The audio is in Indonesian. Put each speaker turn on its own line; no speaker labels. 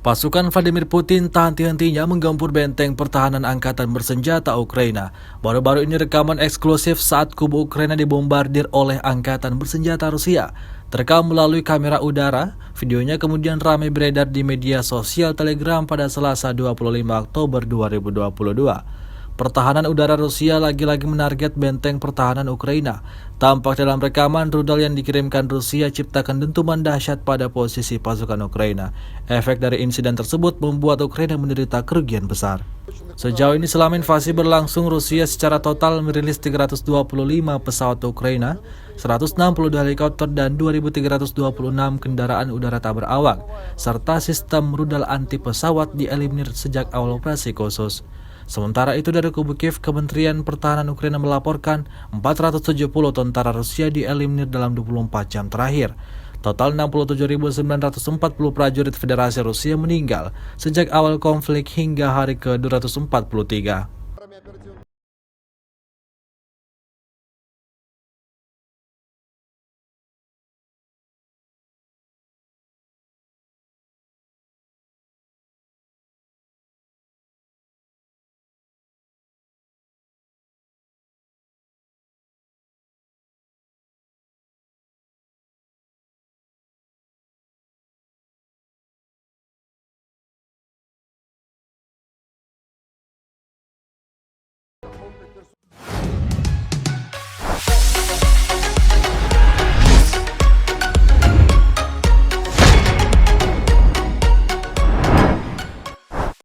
Pasukan Vladimir Putin tak henti-hentinya menggempur benteng pertahanan angkatan bersenjata Ukraina. Baru-baru ini rekaman eksklusif saat kubu Ukraina dibombardir oleh angkatan bersenjata Rusia. Terekam melalui kamera udara, videonya kemudian ramai beredar di media sosial Telegram pada Selasa 25 Oktober 2022. Pertahanan udara Rusia lagi-lagi menarget benteng pertahanan Ukraina. Tampak dalam rekaman rudal yang dikirimkan Rusia ciptakan dentuman dahsyat pada posisi pasukan Ukraina. Efek dari insiden tersebut membuat Ukraina menderita kerugian besar. Sejauh ini selama invasi berlangsung, Rusia secara total merilis 325 pesawat Ukraina, 162 helikopter dan 2.326 kendaraan udara tak berawak, serta sistem rudal anti pesawat dieliminir sejak awal operasi khusus. Sementara itu dari kubu Kiev, Kementerian Pertahanan Ukraina melaporkan 470 tentara Rusia dieliminir dalam 24 jam terakhir. Total 67.940 prajurit Federasi Rusia meninggal sejak awal konflik hingga hari ke-243.